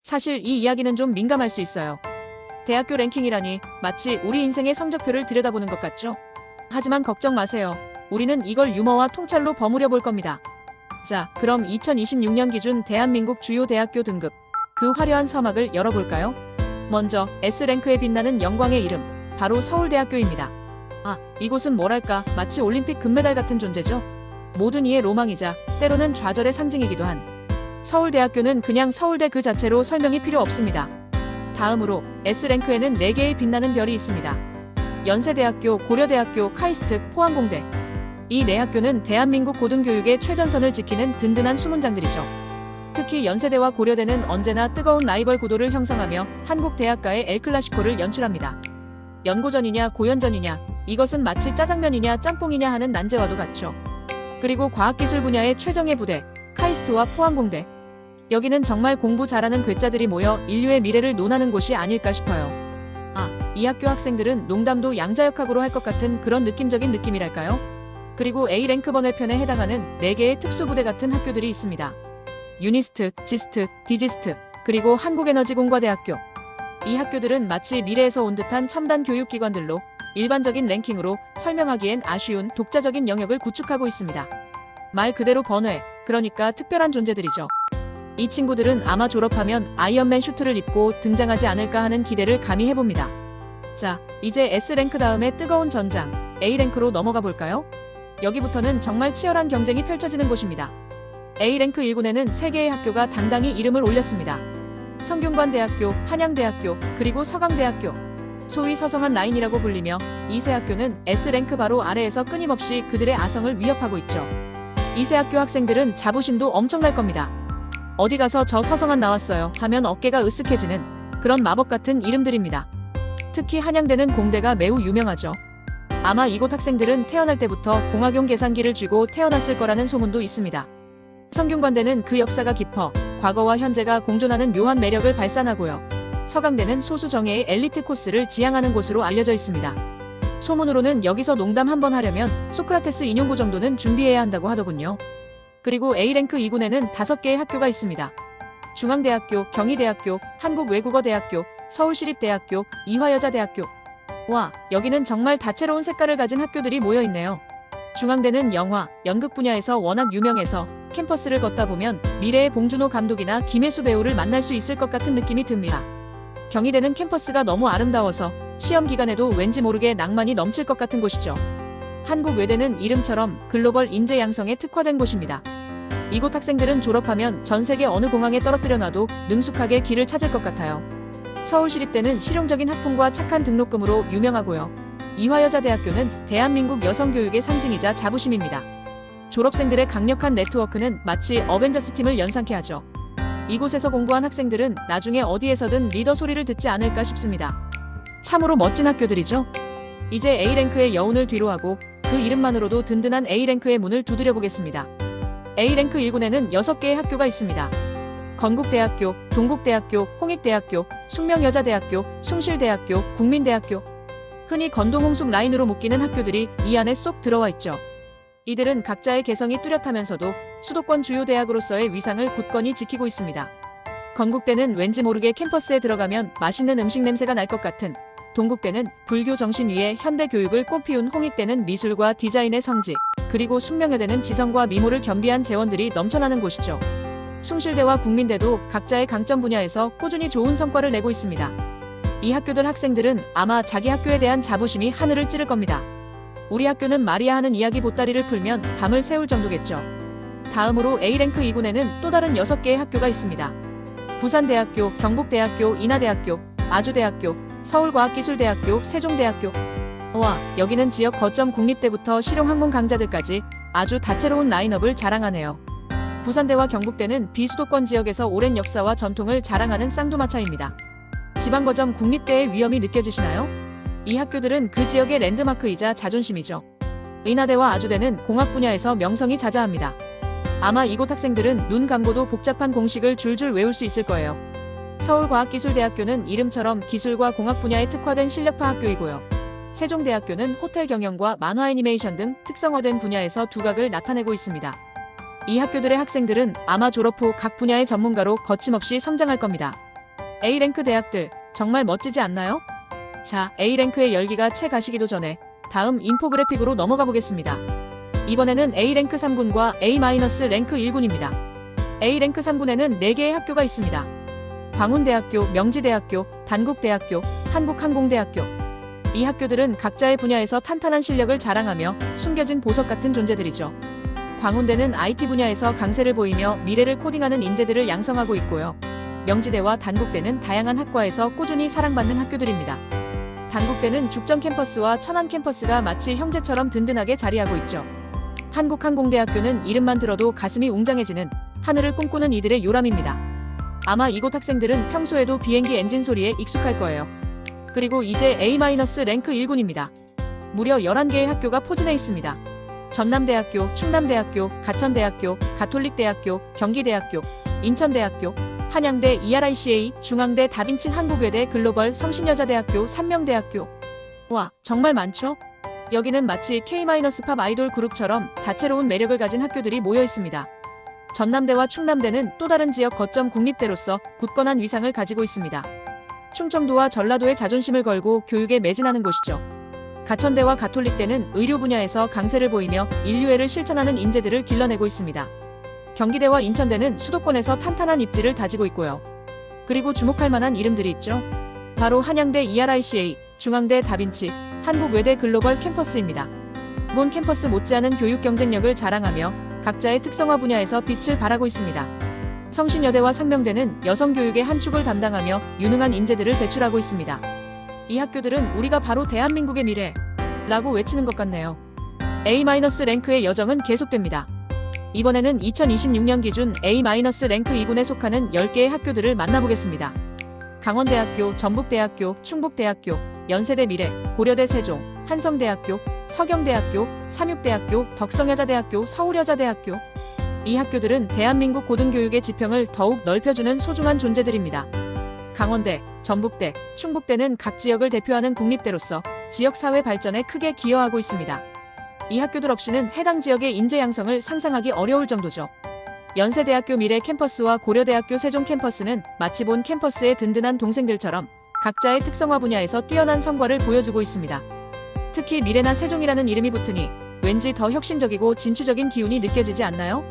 사실 이 이야기는 좀 민감할 수 있어요. 대학교 랭킹이라니 마치 우리 인생의 성적표를 들여다보는 것 같죠? 하지만 걱정 마세요. 우리는 이걸 유머와 통찰로 버무려 볼 겁니다. 자, 그럼 2026년 기준 대한민국 주요 대학교 등급, 그 화려한 서막을 열어볼까요? 먼저 S랭크에 빛나는 영광의 이름, 바로 서울대학교입니다. 이곳은 뭐랄까 마치 올림픽 금메달 같은 존재죠. 모든 이의 로망이자 때로는 좌절의 상징이기도 한 서울대학교는 그냥 서울대 그 자체로 설명이 필요 없습니다. 다음으로 S랭크에는 4개의 빛나는 별이 있습니다. 연세대학교, 고려대학교, 카이스트, 포항공대. 이 4학교는 대한민국 고등교육의 최전선을 지키는 든든한 수문장들이죠. 특히 연세대와 고려대는 언제나 뜨거운 라이벌 구도를 형성하며 한국 대학가의 엘클라시코를 연출합니다. 연고전이냐 고연전이냐, 이것은 마치 짜장면이냐 짬뽕이냐 하는 난제와도 같죠. 그리고 과학기술 분야의 최정예 부대, 카이스트와 포항공대. 여기는 정말 공부 잘하는 괴짜들이 모여 인류의 미래를 논하는 곳이 아닐까 싶어요. 이 학교 학생들은 농담도 양자역학으로 할 것 같은 그런 느낌적인 느낌이랄까요? 그리고 A랭크 번외편에 해당하는 4개의 특수부대 같은 학교들이 있습니다. 유니스트, 지스트, 디지스트, 그리고 한국에너지공과대학교. 이 학교들은 마치 미래에서 온 듯한 첨단 교육기관들로 일반적인 랭킹으로 설명하기엔 아쉬운 독자적인 영역을 구축하고 있습니다. 말 그대로 번외, 그러니까 특별한 존재들이죠. 이 친구들은 아마 졸업하면 아이언맨 슈트를 입고 등장하지 않을까 하는 기대를 감히 해봅니다. 자, 이제 S랭크 다음에 뜨거운 전장, A랭크로 넘어가 볼까요? 여기부터는 정말 치열한 경쟁이 펼쳐지는 곳입니다. A랭크 1군에는 3개의 학교가 당당히 이름을 올렸습니다. 성균관대학교, 한양대학교, 그리고 서강대학교. 소위 서성한 라인이라고 불리며 이 세 학교는 S랭크 바로 아래에서 끊임없이 그들의 아성을 위협하고 있죠. 이 세 학교 학생들은 자부심도 엄청날 겁니다. 어디 가서 저 서성한 나왔어요 하면 어깨가 으쓱해지는 그런 마법 같은 이름들입니다. 특히 한양대는 공대가 매우 유명하죠. 아마 이곳 학생들은 태어날 때부터 공학용 계산기를 쥐고 태어났을 거라는 소문도 있습니다. 성균관대는 그 역사가 깊어 과거와 현재가 공존하는 묘한 매력을 발산하고요. 서강대는 소수 정예의 엘리트 코스를 지향하는 곳으로 알려져 있습니다. 소문으로는 여기서 농담 한번 하려면 소크라테스 인용고 정도는 준비해야 한다고 하더군요. 그리고 A랭크 2군에는 5개의 학교가 있습니다. 중앙대학교, 경희대학교, 한국외국어대학교, 서울시립대학교, 이화여자대학교. 와, 여기는 정말 다채로운 색깔을 가진 학교들이 모여있네요. 중앙대는 영화, 연극 분야에서 워낙 유명해서 캠퍼스를 걷다 보면 미래의 봉준호 감독이나 김혜수 배우를 만날 수 있을 것 같은 느낌이 듭니다. 경희대는 캠퍼스가 너무 아름다워서 시험 기간에도 왠지 모르게 낭만이 넘칠 것 같은 곳이죠. 한국외대는 이름처럼 글로벌 인재 양성에 특화된 곳입니다. 이곳 학생들은 졸업하면 전 세계 어느 공항에 떨어뜨려 놔도 능숙하게 길을 찾을 것 같아요. 서울시립대는 실용적인 학풍과 착한 등록금으로 유명하고요. 이화여자대학교는 대한민국 여성교육의 상징이자 자부심입니다. 졸업생들의 강력한 네트워크는 마치 어벤져스 팀을 연상케 하죠. 이곳에서 공부한 학생들은 나중에 어디에서든 리더 소리를 듣지 않을까 싶습니다. 참으로 멋진 학교들이죠. 이제 A랭크의 여운을 뒤로하고 그 이름만으로도 든든한 A랭크의 문을 두드려 보겠습니다. A랭크 1군에는 6개의 학교가 있습니다. 건국대학교, 동국대학교, 홍익대학교, 숙명여자대학교, 숭실대학교, 국민대학교. 흔히 건동홍숙 라인으로 묶이는 학교들이 이 안에 쏙 들어와 있죠. 이들은 각자의 개성이 뚜렷하면서도 수도권 주요 대학으로서의 위상을 굳건히 지키고 있습니다. 건국대는 왠지 모르게 캠퍼스에 들어가면 맛있는 음식 냄새가 날 것 같은, 동국대는 불교 정신 위에 현대 교육을 꽃피운, 홍익대는 미술과 디자인의 성지, 그리고 숙명여대는 지성과 미모를 겸비한 재원들이 넘쳐나는 곳이죠. 숭실대와 국민대도 각자의 강점 분야에서 꾸준히 좋은 성과를 내고 있습니다. 이 학교들 학생들은 아마 자기 학교에 대한 자부심이 하늘을 찌를 겁니다. 우리 학교는 말이야 하는 이야기 보따리를 풀면 밤을 새울 정도겠죠. 다음으로 A랭크 2군에는 또 다른 6개의 학교가 있습니다. 부산대학교, 경북대학교, 인하대학교, 아주대학교, 서울과학기술대학교, 세종대학교. 와, 여기는 지역 거점 국립대부터 실용학문 강자들까지 아주 다채로운 라인업을 자랑하네요. 부산대와 경북대는 비수도권 지역에서 오랜 역사와 전통을 자랑하는 쌍두마차입니다. 지방거점 국립대의 위엄이 느껴지시나요? 이 학교들은 그 지역의 랜드마크이자 자존심이죠. 인하대와 아주대는 공학 분야에서 명성이 자자합니다. 아마 이곳 학생들은 눈 감고도 복잡한 공식을 줄줄 외울 수 있을 거예요. 서울과학기술대학교는 이름처럼 기술과 공학 분야에 특화된 실력파 학교이고요. 세종대학교는 호텔 경영과 만화 애니메이션 등 특성화된 분야에서 두각을 나타내고 있습니다. 이 학교들의 학생들은 아마 졸업 후 각 분야의 전문가로 거침없이 성장할 겁니다. A랭크 대학들 정말 멋지지 않나요? 자, A랭크의 열기가 채 가시기도 전에 다음 인포그래픽으로 넘어가 보겠습니다. 이번에는 A랭크 3군과 A-랭크 1군입니다. A랭크 3군에는 4개의 학교가 있습니다. 광운대학교, 명지대학교, 단국대학교, 한국항공대학교. 이 학교들은 각자의 분야에서 탄탄한 실력을 자랑하며 숨겨진 보석 같은 존재들이죠. 광운대는 IT 분야에서 강세를 보이며 미래를 코딩하는 인재들을 양성하고 있고요. 명지대와 단국대는 다양한 학과에서 꾸준히 사랑받는 학교들입니다. 단국대는 죽전 캠퍼스와 천안 캠퍼스가 마치 형제처럼 든든하게 자리하고 있죠. 한국항공대학교는 이름만 들어도 가슴이 웅장해지는 하늘을 꿈꾸는 이들의 요람입니다. 아마 이곳 학생들은 평소에도 비행기 엔진 소리에 익숙할 거예요. 그리고 이제 A-랭크 1군입니다. 무려 11개의 학교가 포진해 있습니다. 전남대학교, 충남대학교, 가천대학교, 가톨릭대학교, 경기대학교, 인천대학교, 한양대 ERICA, 중앙대 다빈치 한국외대 글로벌 성신여자대학교, 삼명대학교. 와, 정말 많죠? 여기는 마치 K-팝 아이돌 그룹처럼 다채로운 매력을 가진 학교들이 모여 있습니다. 전남대와 충남대는 또 다른 지역 거점 국립대로서 굳건한 위상을 가지고 있습니다. 충청도와 전라도의 자존심을 걸고 교육에 매진하는 곳이죠. 가천대와 가톨릭대는 의료 분야에서 강세를 보이며 인류애를 실천하는 인재들을 길러내고 있습니다. 경기대와 인천대는 수도권에서 탄탄한 입지를 다지고 있고요. 그리고 주목할 만한 이름들이 있죠. 바로 한양대 ERICA, 중앙대 다빈치, 한국외대 글로벌 캠퍼스입니다. 본 캠퍼스 못지않은 교육 경쟁력을 자랑하며 각자의 특성화 분야에서 빛을 발하고 있습니다. 성신여대와 상명대는 여성교육의 한 축을 담당하며 유능한 인재들을 배출하고 있습니다. 이 학교들은 우리가 바로 대한민국의 미래라고 외치는 것 같네요. A-랭크의 여정은 계속됩니다. 이번에는 2026년 기준 A-랭크 2군에 속하는 10개의 학교들을 만나보겠습니다. 강원대학교, 전북대학교, 충북대학교, 연세대 미래, 고려대 세종, 한성대학교, 서경대학교, 삼육대학교, 덕성여자대학교, 서울여자대학교. 이 학교들은 대한민국 고등교육의 지평을 더욱 넓혀주는 소중한 존재들입니다. 강원대, 전북대, 충북대는 각 지역을 대표하는 국립대로서 지역사회 발전에 크게 기여하고 있습니다. 이 학교들 없이는 해당 지역의 인재 양성을 상상하기 어려울 정도죠. 연세대학교 미래 캠퍼스와 고려대학교 세종 캠퍼스는 마치 본 캠퍼스의 든든한 동생들처럼 각자의 특성화 분야에서 뛰어난 성과를 보여주고 있습니다. 특히 미래나 세종이라는 이름이 붙으니 왠지 더 혁신적이고 진취적인 기운이 느껴지지 않나요?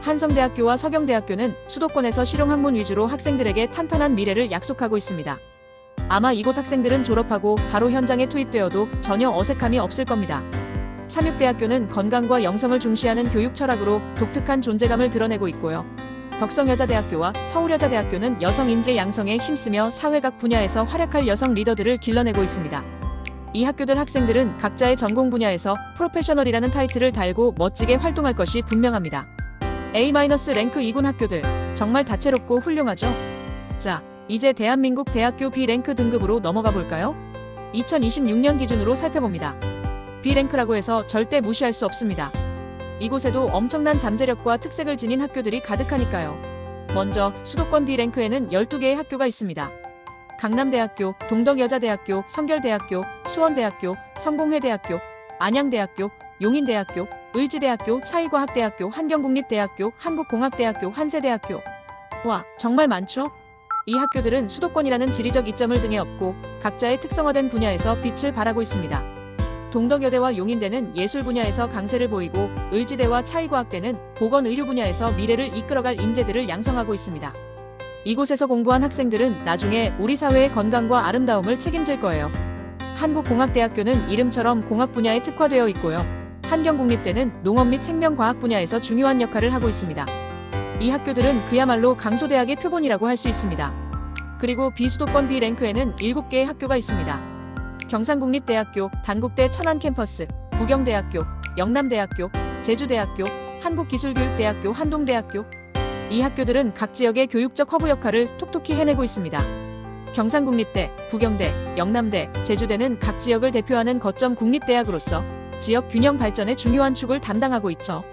한성대학교와 서경대학교는 수도권에서 실용학문 위주로 학생들에게 탄탄한 미래를 약속하고 있습니다. 아마 이곳 학생들은 졸업하고 바로 현장에 투입되어도 전혀 어색함이 없을 겁니다. 삼육대학교는 건강과 영성을 중시하는 교육 철학으로 독특한 존재감을 드러내고 있고요. 덕성여자대학교와 서울여자대학교는 여성 인재 양성에 힘쓰며 사회각 분야에서 활약할 여성 리더들을 길러내고 있습니다. 이 학교들 학생들은 각자의 전공 분야에서 프로페셔널이라는 타이틀을 달고 멋지게 활동할 것이 분명합니다. A-랭크 2군 학교들 정말 다채롭고 훌륭하죠? 자, 이제 대한민국 대학교 B랭크 등급으로 넘어가 볼까요? 2026년 기준으로 살펴봅니다. B랭크라고 해서 절대 무시할 수 없습니다. 이곳에도 엄청난 잠재력과 특색을 지닌 학교들이 가득하니까요. 먼저 수도권 B랭크에는 12개의 학교가 있습니다. 강남대학교, 동덕여자대학교, 성결대학교, 수원대학교, 성공회대학교, 안양대학교, 용인대학교, 을지대학교, 차이과학대학교, 환경국립대학교, 한국공학대학교, 한세대학교. 와, 정말 많죠? 이 학교들은 수도권이라는 지리적 이점을 등에 업고 각자의 특성화된 분야에서 빛을 발하고 있습니다. 동덕여대와 용인대는 예술 분야에서 강세를 보이고 을지대와 차이과학대는 보건의료 분야에서 미래를 이끌어갈 인재들을 양성하고 있습니다. 이곳에서 공부한 학생들은 나중에 우리 사회의 건강과 아름다움을 책임질 거예요. 한국공학대학교는 이름처럼 공학 분야에 특화되어 있고요. 한경국립대는 농업 및 생명과학 분야에서 중요한 역할을 하고 있습니다. 이 학교들은 그야말로 강소대학의 표본이라고 할 수 있습니다. 그리고 비수도권 B랭크에는 7개의 학교가 있습니다. 경상국립대학교, 단국대 천안 캠퍼스, 부경대학교, 영남대학교, 제주대학교, 한국기술교육대학교, 한동대학교. 이 학교들은 각 지역의 교육적 허브 역할을 톡톡히 해내고 있습니다. 경상국립대, 부경대, 영남대, 제주대는 각 지역을 대표하는 거점 국립대학으로서 지역 균형 발전의 중요한 축을 담당하고 있죠.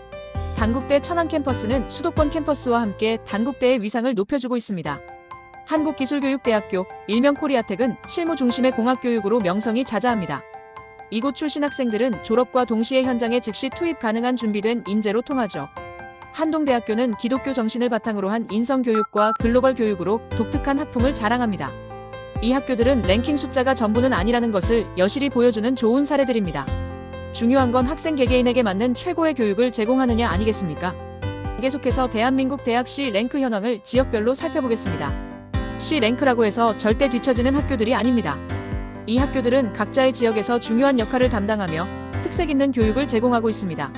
단국대 천안 캠퍼스는 수도권 캠퍼스와 함께 단국대의 위상을 높여주고 있습니다. 한국기술교육대학교, 일명 코리아텍은 실무 중심의 공학교육으로 명성이 자자합니다. 이곳 출신 학생들은 졸업과 동시에 현장에 즉시 투입 가능한 준비된 인재로 통하죠. 한동대학교는 기독교 정신을 바탕으로 한 인성교육과 글로벌 교육으로 독특한 학풍을 자랑합니다. 이 학교들은 랭킹 숫자가 전부는 아니라는 것을 여실히 보여주는 좋은 사례들입니다. 중요한 건 학생 개개인에게 맞는 최고의 교육을 제공하느냐 아니겠습니까? 계속해서 대한민국 대학 C랭크 현황을 지역별로 살펴보겠습니다. C랭크라고 해서 절대 뒤처지는 학교들이 아닙니다. 이 학교들은 각자의 지역에서 중요한 역할을 담당하며 특색 있는 교육을 제공하고 있습니다.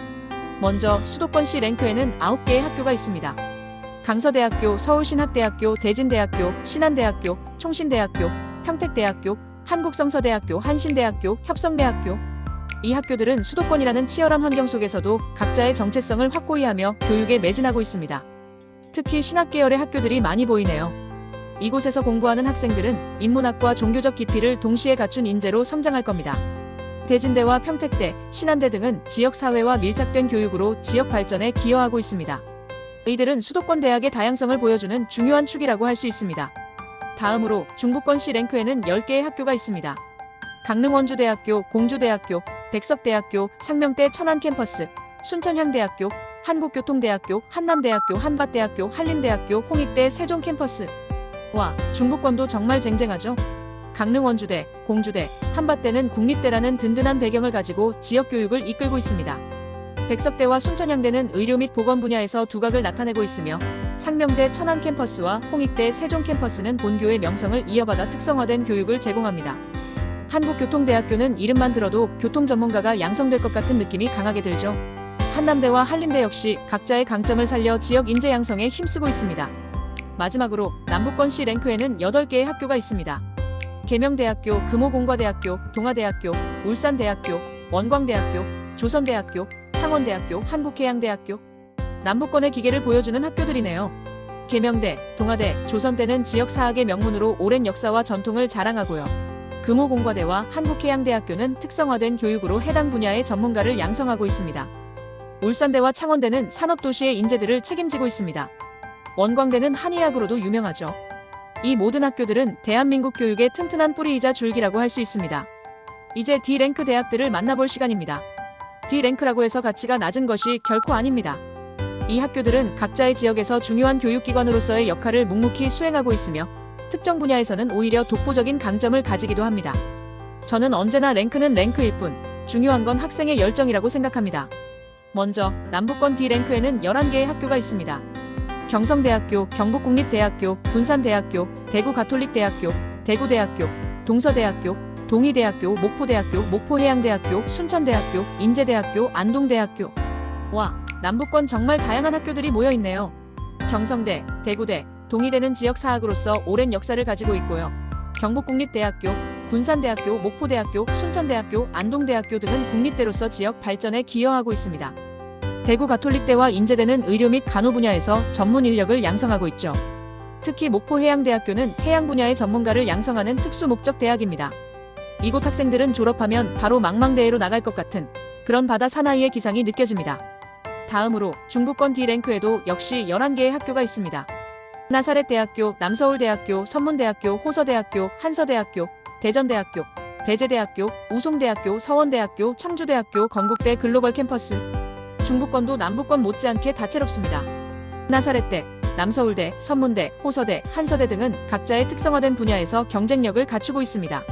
먼저 수도권 C랭크에는 9개의 학교가 있습니다. 강서대학교, 서울신학대학교, 대진대학교, 신한대학교, 총신대학교, 평택대학교, 한국성서대학교, 한신대학교, 협성대학교. 이 학교들은 수도권이라는 치열한 환경 속에서도 각자의 정체성을 확고히 하며 교육에 매진하고 있습니다. 특히 신학계열의 학교들이 많이 보이네요. 이곳에서 공부하는 학생들은 인문학과 종교적 깊이를 동시에 갖춘 인재로 성장할 겁니다. 대진대와 평택대, 신한대 등은 지역사회와 밀착된 교육으로 지역 발전에 기여하고 있습니다. 이들은 수도권 대학의 다양성을 보여주는 중요한 축이라고 할 수 있습니다. 다음으로 중부권 C랭크에는 10개의 학교가 있습니다. 강릉원주대학교, 공주대학교, 백석대학교, 상명대 천안캠퍼스, 순천향대학교, 한국교통대학교, 한남대학교, 한밭대학교, 한림대학교, 홍익대 세종캠퍼스. 와, 중부권도 정말 쟁쟁하죠? 강릉원주대, 공주대, 한밭대는 국립대라는 든든한 배경을 가지고 지역교육을 이끌고 있습니다. 백석대와 순천향대는 의료 및 보건 분야에서 두각을 나타내고 있으며 상명대 천안캠퍼스와 홍익대 세종캠퍼스는 본교의 명성을 이어받아 특성화된 교육을 제공합니다. 한국교통대학교는 이름만 들어도 교통 전문가가 양성될 것 같은 느낌이 강하게 들죠. 한남대와 한림대 역시 각자의 강점을 살려 지역 인재 양성에 힘쓰고 있습니다. 마지막으로 남부권 C랭크에는 8개의 학교가 있습니다. 계명대학교, 금호공과대학교, 동아대학교, 울산대학교, 원광대학교, 조선대학교, 창원대학교, 한국해양대학교. 남부권의 기계를 보여주는 학교들이네요. 계명대, 동아대, 조선대는 지역 사학의 명문으로 오랜 역사와 전통을 자랑하고요. 금호공과대와 한국해양대학교는 특성화된 교육으로 해당 분야의 전문가를 양성하고 있습니다. 울산대와 창원대는 산업도시의 인재들을 책임지고 있습니다. 원광대는 한의학으로도 유명하죠. 이 모든 학교들은 대한민국 교육의 튼튼한 뿌리이자 줄기라고 할 수 있습니다. 이제 D랭크 대학들을 만나볼 시간입니다. D랭크라고 해서 가치가 낮은 것이 결코 아닙니다. 이 학교들은 각자의 지역에서 중요한 교육기관으로서의 역할을 묵묵히 수행하고 있으며 특정 분야에서는 오히려 독보적인 강점을 가지기도 합니다. 저는 언제나 랭크는 랭크일 뿐 중요한 건 학생의 열정이라고 생각합니다. 먼저 남부권 D랭크에는 11개의 학교가 있습니다. 경성대학교, 경북국립대학교, 군산대학교, 대구가톨릭대학교, 대구대학교, 동서대학교, 동의대학교, 목포대학교, 목포해양대학교, 순천대학교, 인제대학교, 안동대학교. 와, 남부권 정말 다양한 학교들이 모여있네요. 경성대, 대구대, 동의대는 지역 사학으로서 오랜 역사를 가지고 있고요. 경북국립대학교, 군산대학교, 목포대학교, 순천대학교, 안동대학교 등은 국립대로서 지역 발전에 기여하고 있습니다. 대구가톨릭대와 인제대는 의료 및 간호 분야에서 전문 인력을 양성하고 있죠. 특히 목포해양대학교는 해양 분야의 전문가를 양성하는 특수목적 대학입니다. 이곳 학생들은 졸업하면 바로 망망대해로 나갈 것 같은 그런 바다 사나이의 기상이 느껴집니다. 다음으로 중부권 D랭크에도 역시 11개의 학교가 있습니다. 나사렛대학교, 남서울대학교, 선문대학교, 호서대학교, 한서대학교, 대전대학교, 배재대학교, 우송대학교, 서원대학교, 청주대학교, 건국대 글로벌 캠퍼스. 중부권도 남부권 못지않게 다채롭습니다. 나사렛대, 남서울대, 선문대, 호서대, 한서대 등은 각자의 특성화된 분야에서 경쟁력을 갖추고 있습니다.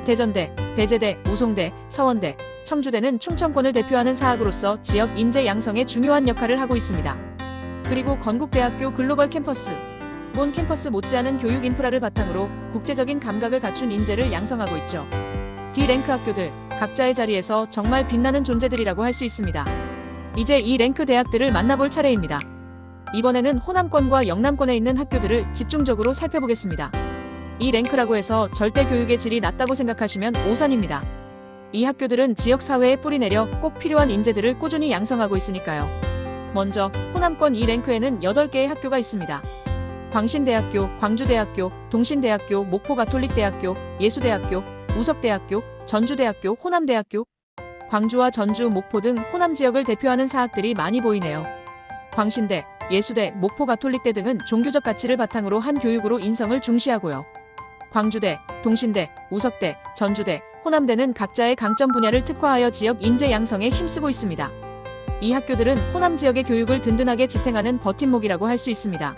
대전대, 배재대, 우송대, 서원대, 청주대는 충청권을 대표하는 사학으로서 지역 인재 양성에 중요한 역할을 하고 있습니다. 그리고 건국대학교 글로벌 캠퍼스. 본 캠퍼스 못지않은 교육 인프라를 바탕으로 국제적인 감각을 갖춘 인재를 양성하고 있죠. D랭크 학교들, 각자의 자리에서 정말 빛나는 존재들이라고 할 수 있습니다. 이제 이 랭크 대학들을 만나볼 차례입니다. 이번에는 호남권과 영남권에 있는 학교들을 집중적으로 살펴보겠습니다. 이 랭크라고 해서 절대 교육의 질이 낮다고 생각하시면 오산입니다. 이 학교들은 지역사회에 뿌리내려 꼭 필요한 인재들을 꾸준히 양성하고 있으니까요. 먼저 호남권 이 랭크에는 8개의 학교가 있습니다. 광신대학교, 광주대학교, 동신대학교, 목포가톨릭대학교, 예수대학교, 우석대학교, 전주대학교, 호남대학교. 광주와 전주, 목포 등 호남 지역을 대표하는 사학들이 많이 보이네요. 광신대, 예수대, 목포가톨릭대 등은 종교적 가치를 바탕으로 한 교육으로 인성을 중시하고요. 광주대, 동신대, 우석대, 전주대, 호남대는 각자의 강점 분야를 특화하여 지역 인재 양성에 힘쓰고 있습니다. 이 학교들은 호남 지역의 교육을 든든하게 지탱하는 버팀목이라고 할 수 있습니다.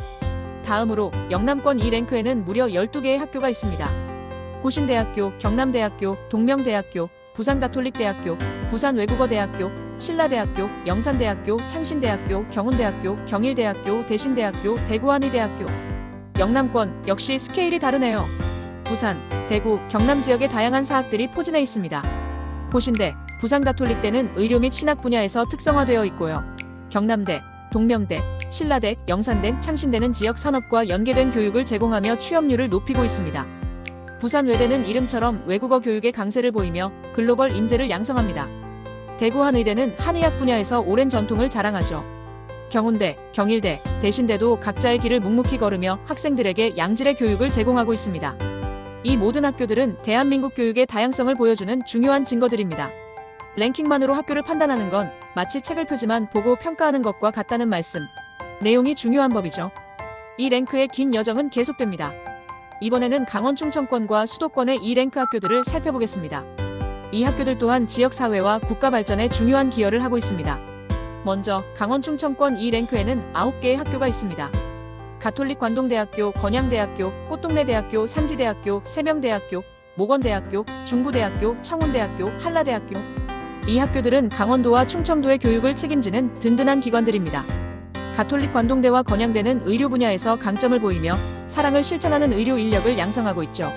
다음으로 영남권 2랭크에는 무려 12개의 학교가 있습니다. 고신대학교, 경남대학교, 동명대학교, 부산가톨릭대학교, 부산외국어대학교, 신라대학교, 영산대학교, 창신대학교, 경운대학교, 경일대학교, 대신대학교, 대구한의대학교. 영남권 역시 스케일이 다르네요. 부산, 대구, 경남 지역의 다양한 사학들이 포진해 있습니다. 고신대, 부산가톨릭대는 의료 및 신학 분야에서 특성화되어 있고요. 경남대, 동명대, 신라대, 영산대, 창신대는 지역 산업과 연계된 교육을 제공하며 취업률을 높이고 있습니다. 부산외대는 이름처럼 외국어 교육의 강세를 보이며 글로벌 인재를 양성합니다. 대구한의대는 한의학 분야에서 오랜 전통을 자랑하죠. 경운대, 경일대, 대신대도 각자의 길을 묵묵히 걸으며 학생들에게 양질의 교육을 제공하고 있습니다. 이 모든 학교들은 대한민국 교육의 다양성을 보여주는 중요한 증거들입니다. 랭킹만으로 학교를 판단하는 건 마치 책을 펴지만 보고 평가하는 것과 같다는 말씀. 내용이 중요한 법이죠. 이 랭크의 긴 여정은 계속됩니다. 이번에는 강원 충청권과 수도권의 2랭크 학교들을 살펴보겠습니다. 이 학교들 또한 지역사회와 국가 발전에 중요한 기여를 하고 있습니다. 먼저 강원 충청권 2랭크에는 9개의 학교가 있습니다. 가톨릭 관동대학교, 건양대학교, 꽃동네대학교, 산지대학교, 세명대학교, 목원대학교, 중부대학교, 청운대학교, 한라대학교. 이 학교들은 강원도와 충청도의 교육을 책임지는 든든한 기관들입니다. 가톨릭 관동대와 건양대는 의료 분야에서 강점을 보이며 사랑을 실천하는 의료 인력을 양성하고 있죠.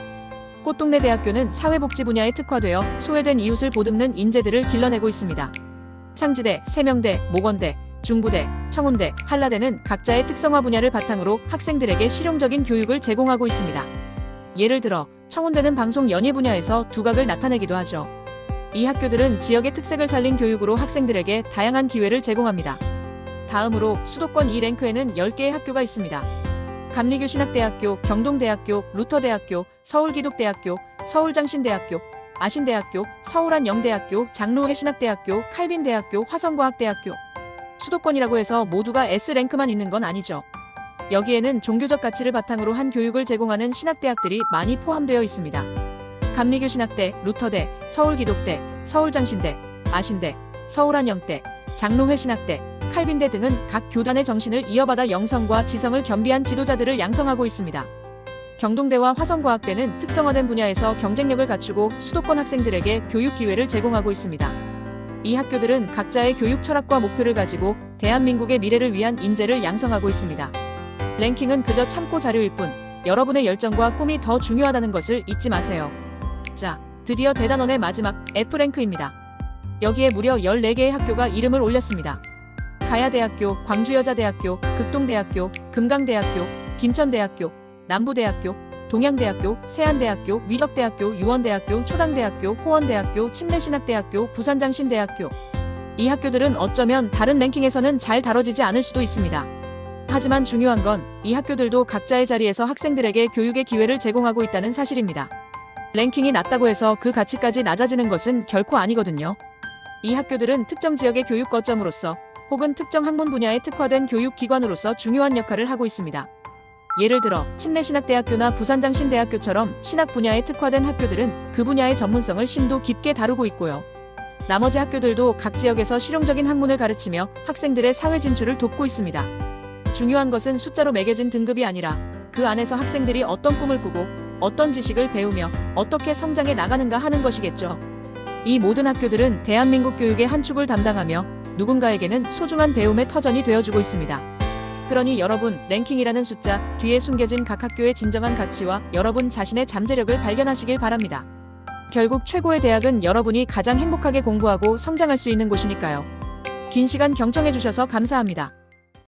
꽃동네대학교는 사회복지 분야에 특화되어 소외된 이웃을 보듬는 인재들을 길러내고 있습니다. 상지대, 세명대, 목원대, 중부대, 청운대, 한라대는 각자의 특성화 분야를 바탕으로 학생들에게 실용적인 교육을 제공하고 있습니다. 예를 들어 청운대는 방송 연예 분야에서 두각을 나타내기도 하죠. 이 학교들은 지역의 특색을 살린 교육으로 학생들에게 다양한 기회를 제공합니다. 다음으로 수도권 2랭크에는 10개의 학교가 있습니다. 감리교신학대학교, 경동대학교, 루터대학교, 서울기독대학교, 서울장신대학교, 아신대학교, 서울한영대학교, 장로회신학대학교, 칼빈대학교, 화성과학대학교. 수도권이라고 해서 모두가 S랭크만 있는 건 아니죠. 여기에는 종교적 가치를 바탕으로 한 교육을 제공하는 신학대학들이 많이 포함되어 있습니다. 감리교신학대, 루터대, 서울기독대, 서울장신대, 아신대, 서울한영대, 장로회신학대, 칼빈대 등은 각 교단의 정신을 이어받아 영성과 지성을 겸비한 지도자들을 양성하고 있습니다. 경동대와 화성과학대는 특성화된 분야에서 경쟁력을 갖추고 수도권 학생들에게 교육 기회를 제공하고 있습니다. 이 학교들은 각자의 교육 철학과 목표를 가지고 대한민국의 미래를 위한 인재를 양성하고 있습니다. 랭킹은 그저 참고 자료일 뿐 여러분의 열정과 꿈이 더 중요하다는 것을 잊지 마세요. 자, 드디어 대단원의 마지막 F랭크입니다. 여기에 무려 14개의 학교가 이름을 올렸습니다. 가야대학교, 광주여자대학교, 극동대학교, 금강대학교, 김천대학교, 남부대학교, 동양대학교, 세안대학교, 위덕대학교, 유원대학교, 초당대학교, 호원대학교, 침례신학대학교, 부산장신대학교. 이 학교들은 어쩌면 다른 랭킹에서는 잘 다뤄지지 않을 수도 있습니다. 하지만 중요한 건 이 학교들도 각자의 자리에서 학생들에게 교육의 기회를 제공하고 있다는 사실입니다. 랭킹이 낮다고 해서 그 가치까지 낮아지는 것은 결코 아니거든요. 이 학교들은 특정 지역의 교육 거점으로서 혹은 특정 학문 분야에 특화된 교육기관으로서 중요한 역할을 하고 있습니다. 예를 들어 침례신학대학교나 부산장신대학교처럼 신학 분야에 특화된 학교들은 그 분야의 전문성을 심도 깊게 다루고 있고요. 나머지 학교들도 각 지역에서 실용적인 학문을 가르치며 학생들의 사회 진출을 돕고 있습니다. 중요한 것은 숫자로 매겨진 등급이 아니라 그 안에서 학생들이 어떤 꿈을 꾸고 어떤 지식을 배우며 어떻게 성장해 나가는가 하는 것이겠죠. 이 모든 학교들은 대한민국 교육의 한 축을 담당하며 누군가에게는 소중한 배움의 터전이 되어주고 있습니다. 그러니 여러분, 랭킹이라는 숫자 뒤에 숨겨진 각 학교의 진정한 가치와 여러분 자신의 잠재력을 발견하시길 바랍니다. 결국 최고의 대학은 여러분이 가장 행복하게 공부하고 성장할 수 있는 곳이니까요. 긴 시간 경청해 주셔서 감사합니다.